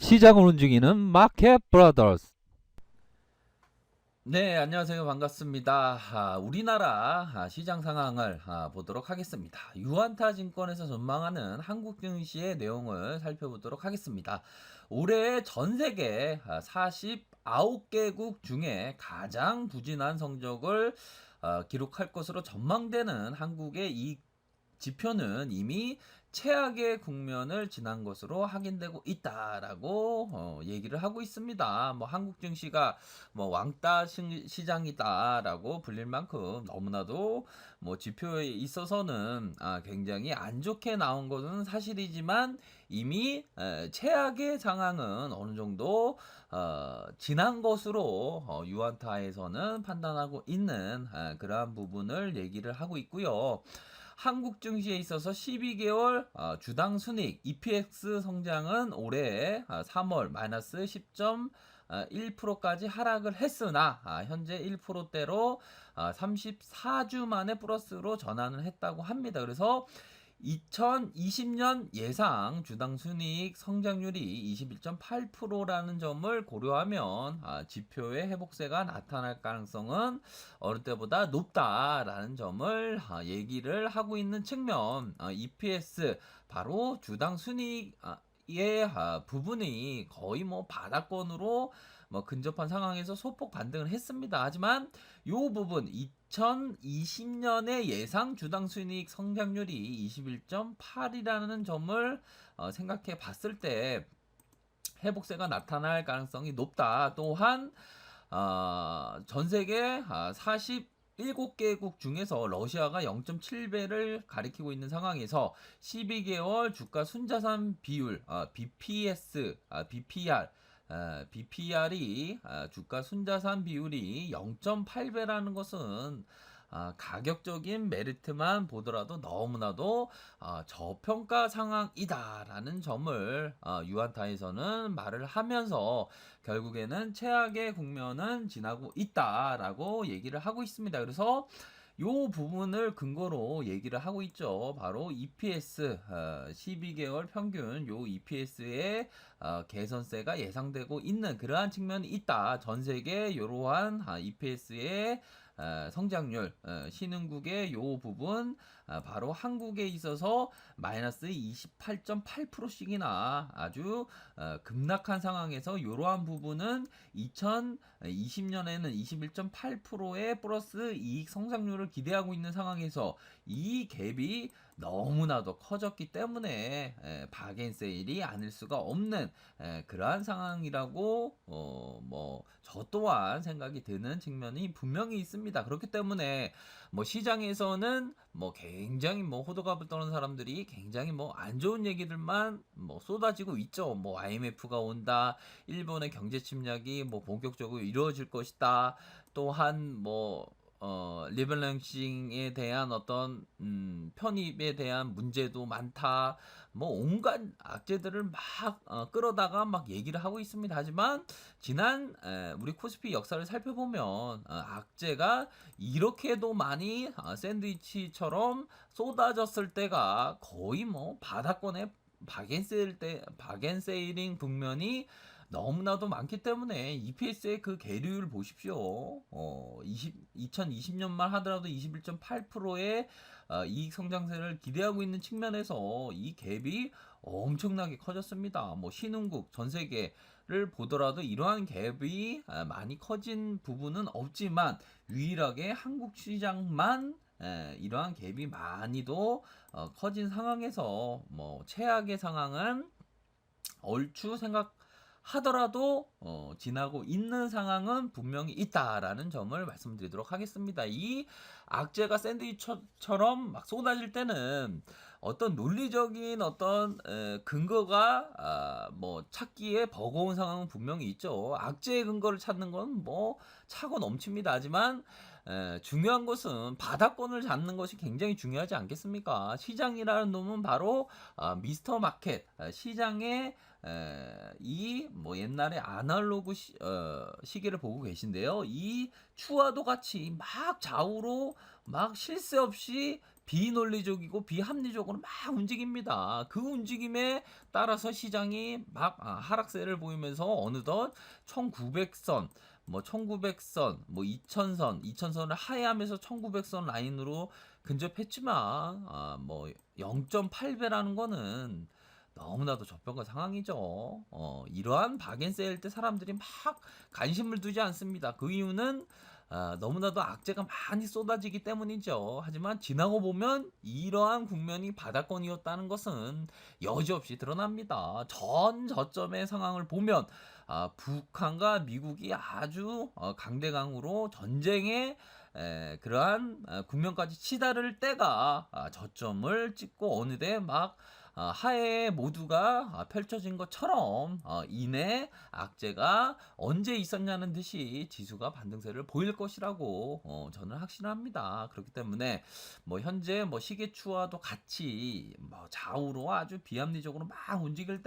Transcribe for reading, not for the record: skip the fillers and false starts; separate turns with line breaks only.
시장을 움직이는 마켓 브라더스.
네, 안녕하세요. 반갑습니다. 우리나라 시장 상황을 보도록 하겠습니다. 유안타 증권에서 전망하는 한국 증시의 내용을 살펴보도록 하겠습니다. 올해 전 세계 49개국 중에 가장 부진한 성적을 기록할 것으로 전망되는 한국의 이 지표는 이미 최악의 국면을 지난 것으로 확인되고 있다라고 얘기를 하고 있습니다. 뭐 한국 증시가 뭐 왕따 시장이다라고 불릴 만큼 너무나도 뭐 지표에 있어서는 굉장히 안 좋게 나온 것은 사실이지만 이미 최악의 상황은 어느 정도 지난 것으로 유안타에서는 판단하고 있는 그러한 부분을 얘기를 하고 있고요. 한국 증시에 있어서 12개월 주당 순이익 EPX 성장은 올해 3월 마이너스 10.1%까지 하락을 했으나 현재 1%대로 34주 만에 플러스로 전환을 했다고 합니다. 그래서 2020년 예상 주당 순이익 성장률이 21.8%라는 점을 고려하면 지표의 회복세가 나타날 가능성은 어느 때보다 높다라는 점을 얘기를 하고 있는 측면. EPS 바로 주당 순이익 의 부분이 거의 뭐 바닥권으로 뭐 근접한 상황에서 소폭 반등을 했습니다. 하지만 이 부분 2020년의 예상 주당 순이익 성장률이 21.8이라는 점을 생각해 봤을 때 회복세가 나타날 가능성이 높다. 또한 전 세계 47개국 중에서 러시아가 0.7배를 가리키고 있는 상황에서 12개월 주가 순자산 비율 BPS, BPR BPR이 주가 순자산 비율이 0.8배라는 것은 가격적인 메리트만 보더라도 너무나도 저평가 상황이다라는 점을 유안타에서는 말을 하면서 결국에는 최악의 국면은 지나고 있다라고 얘기를 하고 있습니다. 그래서 요 부분을 근거로 얘기를 하고 있죠. 바로 EPS 12개월 평균 요 EPS의 개선세가 예상되고 있는 그러한 측면이 있다. 전 세계 이러한 EPS의 성장률 신흥국의 요 부분 바로 한국에 있어서 마이너스 28.8%씩이나 아주 급락한 상황에서 이러한 부분은 2020년에는 21.8%의 플러스 이익 성장률을 기대하고 있는 상황에서 이 갭이 너무나도 커졌기 때문에 바겐세일이 아닐 수가 없는 그러한 상황이라고 뭐 저 또한 생각이 드는 측면이 분명히 있습니다. 그렇기 때문에 뭐 시장에서는 뭐 굉장히 뭐 호들갑을 떠는 사람들이 굉장히 뭐 안 좋은 얘기들만 뭐 쏟아지고 있죠. 뭐 IMF가 온다, 일본의 경제 침략이 뭐 본격적으로 이루어질 것이다. 또한 뭐 리밸런싱에 대한 어떤 편입에 대한 문제도 많다. 뭐 온갖 악재들을 막 끌어다가 막 얘기를 하고 있습니다. 하지만 지난 우리 코스피 역사를 살펴보면 악재가 이렇게도 많이 샌드위치처럼 쏟아졌을 때가 거의 뭐 바닥권에 바겐세일링 국면이 너무나도 많기 때문에 EPS의 그 계류율 보십시오. 2020년만 하더라도 21.8%의 이익 성장세를 기대하고 있는 측면에서 이 갭이 엄청나게 커졌습니다. 뭐 신흥국 전 세계를 보더라도 이러한 갭이 많이 커진 부분은 없지만 유일하게 한국 시장만 이러한 갭이 많이도 커진 상황에서 뭐 최악의 상황은 얼추 생각하더라도 지나고 있는 상황은 분명히 있다라는 점을 말씀드리도록 하겠습니다. 이 악재가 샌드위치처럼 막 쏟아질 때는 어떤 논리적인 어떤 근거가 뭐 찾기에 버거운 상황은 분명히 있죠. 악재의 근거를 찾는 건 뭐 차고 넘칩니다. 하지만 중요한 것은 바닥권을 잡는 것이 굉장히 중요하지 않겠습니까? 시장이라는 놈은 바로 미스터 마켓 시장의 이 뭐 옛날에 아날로그 시계를 보고 계신데요. 이 추와도 같이 막 좌우로 막 쉴 새 없이 비논리적이고 비합리적으로 막 움직입니다. 그 움직임에 따라서 시장이 막 하락세를 보이면서 어느덧 1900선, 뭐 1900선, 뭐 2000선, 2000선을 하회하면서 1900선 라인으로 근접했지만 뭐 0.8배라는 거는 너무나도 저평가 상황이죠. 이러한 박앤세일 때 사람들이 막 관심을 두지 않습니다. 그 이유는 너무나도 악재가 많이 쏟아지기 때문이죠. 하지만 지나고 보면 이러한 국면이 바닥권이었다는 것은 여지없이 드러납니다. 전 저점의 상황을 보면 북한과 미국이 아주 강대강으로 전쟁에 그러한 국면까지 치달을 때가 저점을 찍고 어느새 막 하에 모두가 펼쳐진 것처럼 이내 악재가 언제 있었냐는 듯이 지수가 반등세를 보일 것이라고 저는 확신합니다. 그렇기 때문에 뭐 현재 뭐 시계추와도 같이 뭐 좌우로 아주 비합리적으로 막 움직일 때